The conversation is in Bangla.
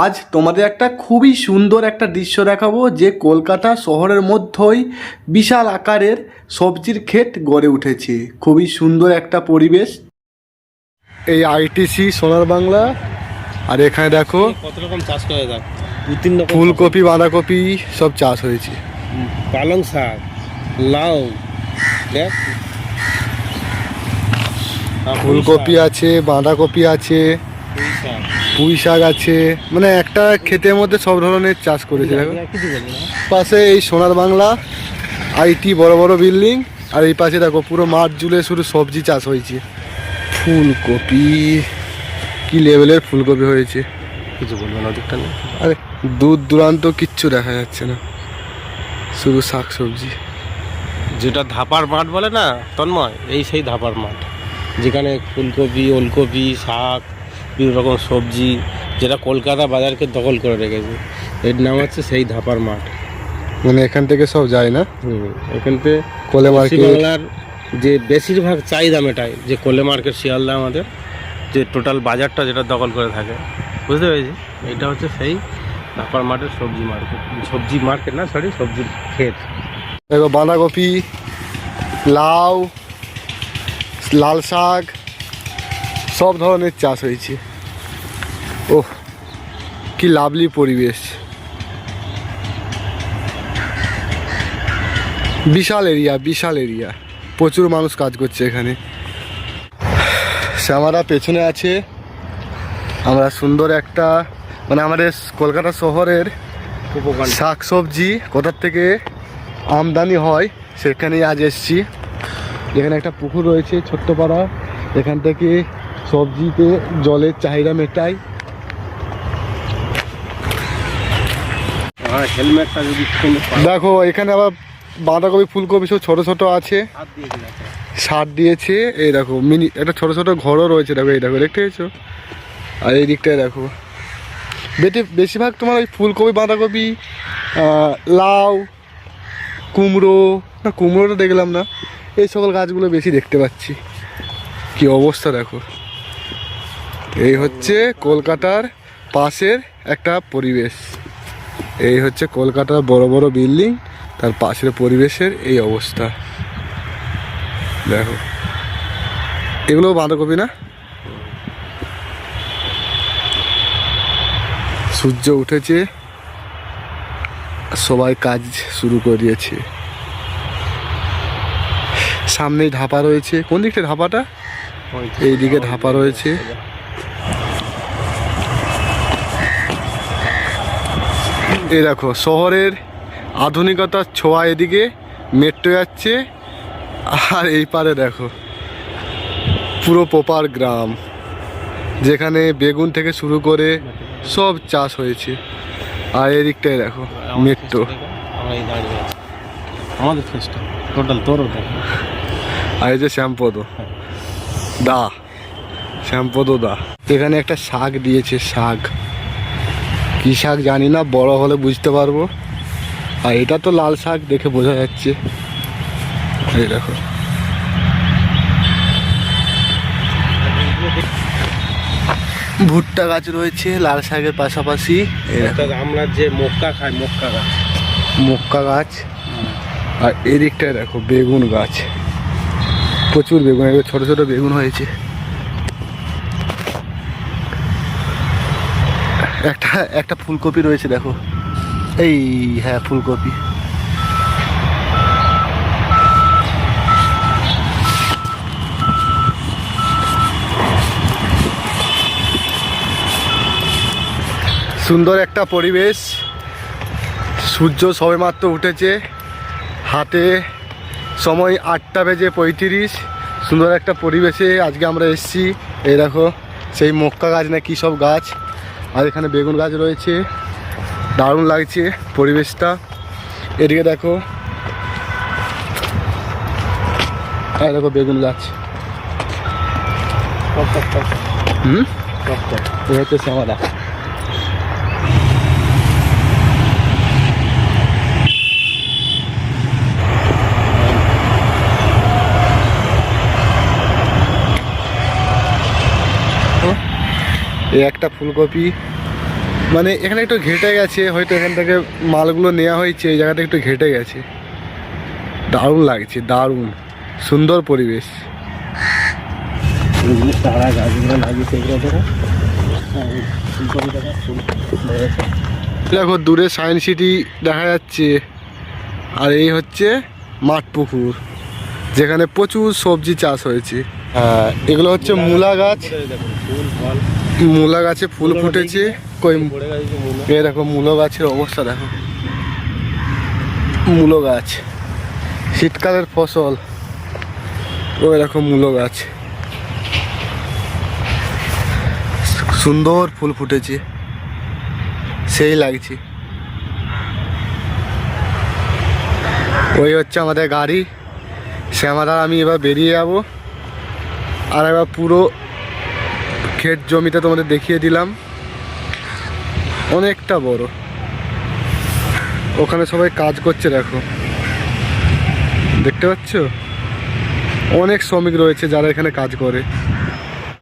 আজ তোমাদের একটা খুবই সুন্দর একটা দৃশ্য দেখাবো যে কলকাতা শহরের মধ্যেই বিশাল আকারের সবজির ক্ষেত গড়ে উঠেছে। খুবই সুন্দর একটা পরিবেশ। এই আইটিসি সোনার বাংলা। আর এখানে দেখো কত রকম চাষ করে দেখ, দু তিন রকম ফুলকপি বাঁধাকপি সব চাষ হয়েছে। পালং শাক, লাউ, দেখ ফুলকপি আছে, বাঁধাকপি আছে, পুঁই শাক আছে, মানে একটা ক্ষেতের মধ্যে সব ধরনের চাষ করেছে। দেখো পাশে এই সোনার বাংলা আইটি বড় বড় বিল্ডিং, আর এই পাশে দেখো পুরো মাঠ জুড়ে শুধু সবজি চাষ হয়েছে। ফুলকপি কি লেভেলের ফুলকপি হয়েছে কিছু বলবো না, ওদিকটা নেই। আরে দূর দূরান্ত কিচ্ছু দেখা যাচ্ছে না, শুধু শাক সবজি। যেটা ধাপার মাঠ বলে না তন্ময়, এই সেই ধাপার মাঠ যেখানে ফুলকপি, ওলকপি, শাক, বিভিন্ন রকম সবজি, যেটা কলকাতা বাজারকে দখল করে রেখেছে, এর নাম হচ্ছে সেই ধাপার মাঠ। মানে এখান থেকে সব যায় না, এখান থেকে কোলে মার্কেট বাংলার যে বেশিরভাগ চাহিদা মেটায়, যে কোলে মার্কেট শিয়ালদা আমাদের যে টোটাল বাজারটা যেটা দখল করে থাকে, বুঝতে পেরেছি। এটা হচ্ছে সেই ধাপার মাঠের সবজি মার্কেট না, সবজির ক্ষেত। দেখো বাঁধাকপি, লাউ, লাল শাক সব ধরনের চাষ হয়েছে। ওহ কি লাভলি পরিবেশ, বিশাল এরিয়া, প্রচুর মানুষ কাজ করছে এখানে। শ্যামারা পেছনে আছে। আমরা সুন্দর একটা মানে আমাদের কলকাতা শহরের শাক সবজি কোথার থেকে আমদানি হয় সেখানেই আজ এসছি। এখানে একটা পুকুর রয়েছে ছোট্ট পাড়া, এখান থেকে সবজিতে জলের চাহিদা মেটায়। হেলমেটটা যদি দেখো এখানে আবার বাঁধাকপি ফুলকপি সব ছোটো ছোটো আছে, সার দিয়েছে। এই দেখো মিনি একটা ছোটো ছোটো ঘরও রয়েছে, দেখো এই দেখো দেখতে পেয়েছো। আর এই দিকটায় দেখো বেশিরভাগ তোমার ওই ফুলকপি বাঁধাকপি, লাউ, কুমড়ো, না কুমড়োটা দেখলাম না, এই সকল গাছগুলো বেশি দেখতে পাচ্ছি। কি অবস্থা দেখো, এই হচ্ছে কলকাতার পাশের একটা পরিবেশ। এই হচ্ছে কলকাতার বড় বড় বিল্ডিং, তার পাশের পরিবেশের এই অবস্থা দেখো। এগুলো বাঁধাকপি না? সূর্য উঠেছে, সবাই কাজ শুরু করে দিয়েছে। সামনেই ধাপা রয়েছে। কোন দিকটা ধাপাটা? এইদিকে ধাপা রয়েছে। এই দেখো শহরের আধুনিকতার ছোঁয়া, এদিকে মেট্রো যাচ্ছে, আর এই পারে দেখো পুরো প্রপার গ্রাম, যেখানে বেগুন থেকে শুরু করে সব চাষ হয়েছে। আর এদিকটায় দেখো মেট্রো। আমাদের ফেসটা টোটাল তোর ওটা। আর এই যে শ্যামপদ দা, এখানে একটা শাক দিয়েছে। শাক কি শাক জানি না, বড় হলে বুঝতে পারবো। আর এটা তো লাল শাক দেখে বোঝা যাচ্ছে। এই দেখো ভুট্টা গাছ রয়েছে লাল শাকের পাশাপাশি। আমরা যে মক্কা খাই, মক্কা গাছ। আর এদিকটায় দেখো বেগুন গাছ, প্রচুর বেগুন, এবার ছোট ছোট বেগুন হয়েছে। একটা ফুলকপি রয়েছে দেখো, এই হ্যাঁ ফুলকপি। সুন্দর একটা পরিবেশ, সূর্য সবেমাত্র উঠেছে, হাতে সময় 8:35। সুন্দর একটা পরিবেশে আজকে আমরা এসেছি। এই দেখো সেই মক্কা গাছ না কি সব গাছ, আর এখানে বেগুন গাছ রয়েছে। দারুণ লাগছে পরিবেশটা। এদিকে দেখো, এই দেখো বেগুন গাছ। এই হচ্ছে শ্যামাদা। এই একটা ফুলকপি, মানে এখানে একটু ঘেটে গেছে, হয়তো এখান থেকে মালগুলো নেওয়া হয়েছে, এই জায়গাটা একটু ঘেটে গেছে। দারুণ লাগছে, দারুণ সুন্দর পরিবেশ। তারা গাছগুলো লাগিয়েছে এগুলো দেখো, দেখো দূরে সায়েন্স সিটি দেখা যাচ্ছে, আর এই হচ্ছে মাঠ পুকুর যেখানে প্রচুর সবজি চাষ হয়েছে। এগুলো হচ্ছে মূলা গাছ, ফুল ফল মূলা গাছে ফুল ফুটেছে। কই পড়ে গেছে মূলো। এই দেখো মূলো গাছের অবস্থা দেখো, মূলো গাছ শীতকালের ফসল। ওই দেখো মূলো গাছ, সুন্দর ফুল ফুটেছে, সেই লাগছে। ওই হচ্ছে আমাদের গাড়ি, শ্যামাদার আমি এবার বেরিয়ে যাব। আর এবার পুরো ক্ষেত জমিটা তোমাদের দেখিয়ে দিলাম, অনেকটা বড়। ওখানে সবাই কাজ করছে দেখো, দেখতে পাচ্ছ? অনেক শ্রমিক রয়েছে যারা এখানে কাজ করে।